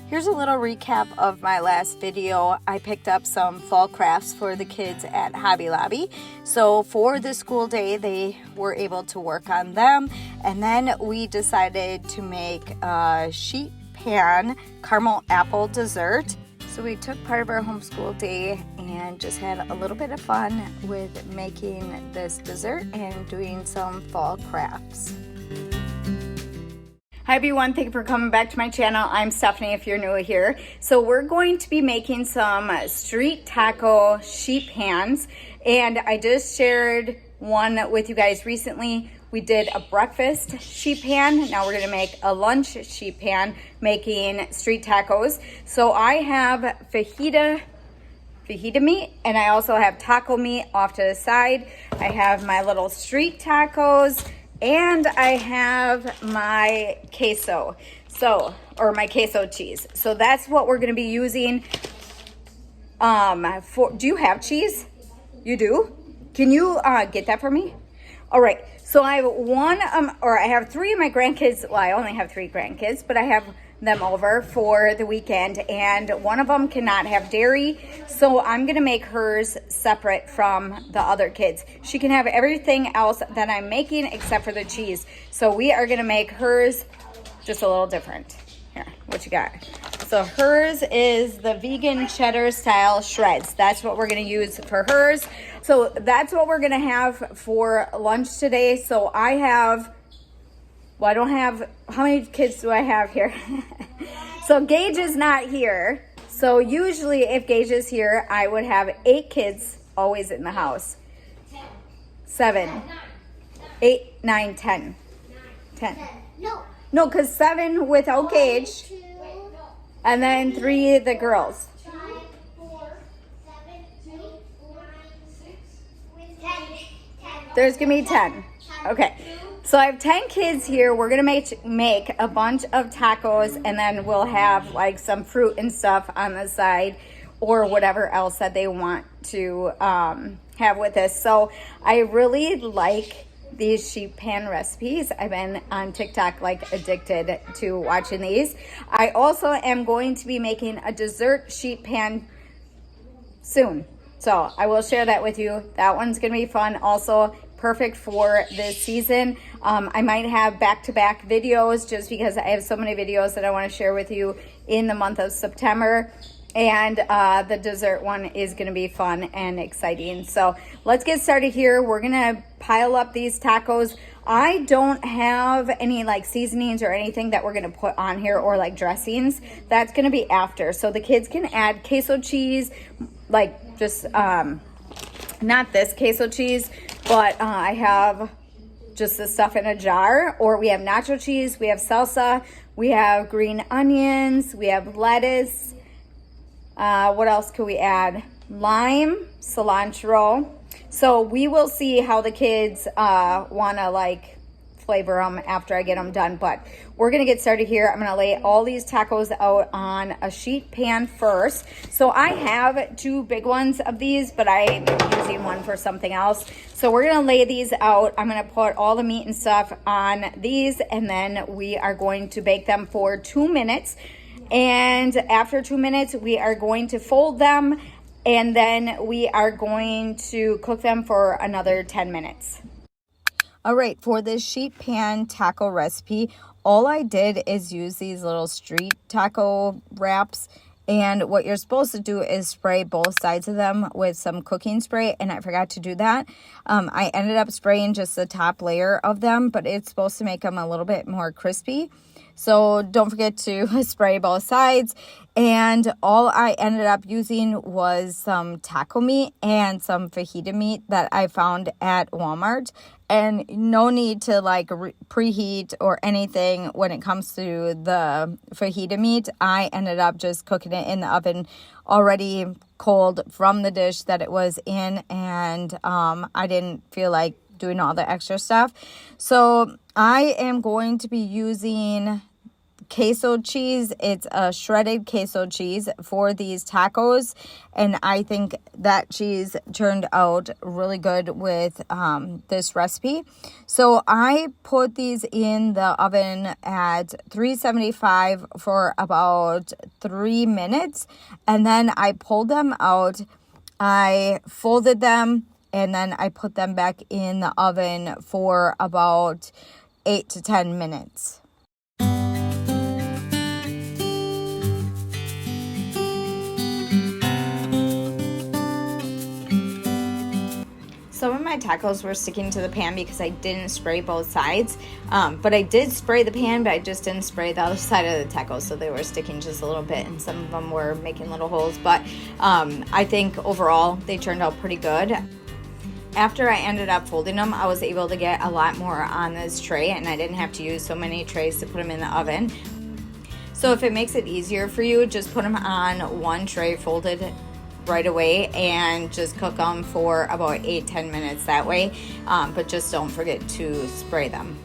Here's a little recap of my last video. I picked up some fall crafts for the kids at Hobby Lobby. So for the school day, they were able to work on them. And then we decided to make a sheet pan caramel apple dessert. So we took part of our homeschool day and just had a little bit of fun with making this dessert and doing some fall crafts. Hi everyone, thank you for coming back to my channel. I'm Stephanie if you're new here. So we're going to be making some street taco sheet pans, and I just shared one with you guys recently. We did a breakfast sheet pan. Now we're gonna make a lunch sheet pan making street tacos. So I have fajita meat, and I also have taco meat off to the side. I have my little street tacos, and I have my queso, or my queso cheese. So that's what we're gonna be using. Do you have cheese? You do? Can you get that for me? All right, so I have I have three of my grandkids. Well, I only have three grandkids, but I have them over for the weekend, and one of them cannot have dairy, so I'm gonna make hers separate from the other kids. She can have everything else that I'm making except for the cheese, so we are gonna make hers just a little different. Here, what you got? So hers is the vegan cheddar style shreds. That's what we're gonna use for hers. So that's what we're gonna have for lunch today. So I have, well, I don't have, how many kids do I have here? So Gage is not here. So usually if Gage is here, I would have 8 kids always in the house. 7, 8, 9, 10. 10. No, because 7 without Gage. And then 3 the girls. There's gonna be 10. Okay. So I have 10 kids here. We're gonna make a bunch of tacos, and then we'll have like some fruit and stuff on the side, or whatever else that they want to have with this. So I really like these sheet pan recipes. I've been on TikTok like addicted to watching these. I also am going to be making a dessert sheet pan soon, so I will share that with you. That one's gonna be fun. Also perfect for this season. I might have back-to-back videos just because I have so many videos that I want to share with you in the month of September. And the dessert one is going to be fun and exciting. So let's get started here. We're going to pile up these tacos. I don't have any like seasonings or anything that we're going to put on here, or like dressings. That's going to be after. So the kids can add queso cheese, like just not this queso cheese, but I have just the stuff in a jar, or we have nacho cheese, we have salsa, we have green onions, we have lettuce. What else could we add? Lime, cilantro. So we will see how the kids want to like flavor them after I get them done, but we're gonna get started here. I'm gonna lay all these tacos out on a sheet pan first. So I have 2 big ones of these, but I'm using one for something else. So we're gonna lay these out. I'm gonna put all the meat and stuff on these, and then we are going to bake them for 2 minutes. And after 2 minutes, we are going to fold them, and then we are going to cook them for another 10 minutes. All right, for this sheet pan taco recipe, all I did is use these little street taco wraps, and what you're supposed to do is spray both sides of them with some cooking spray, and I forgot to do that. I ended up spraying just the top layer of them, but it's supposed to make them a little bit more crispy. So don't forget to spray both sides. And all I ended up using was some taco meat and some fajita meat that I found at Walmart. And no need to like preheat or anything when it comes to the fajita meat. I ended up just cooking it in the oven already cold from the dish that it was in. And I didn't feel like doing all the extra stuff. So I am going to be using queso cheese. It's a shredded queso cheese for these tacos, and I think that cheese turned out really good with this recipe. So I put these in the oven at 375 for about 3 minutes, and then I pulled them out. I folded them, and then I put them back in the oven for about 8 to 10 minutes. Some of my tacos were sticking to the pan because I didn't spray both sides. But I did spray the pan, but I just didn't spray the other side of the tacos, so they were sticking just a little bit, and some of them were making little holes. But I think overall they turned out pretty good. After I ended up folding them, I was able to get a lot more on this tray, and I didn't have to use so many trays to put them in the oven. So if it makes it easier for you, just put them on one tray folded right away and just cook them for about 8-10 minutes that way, but just don't forget to spray them.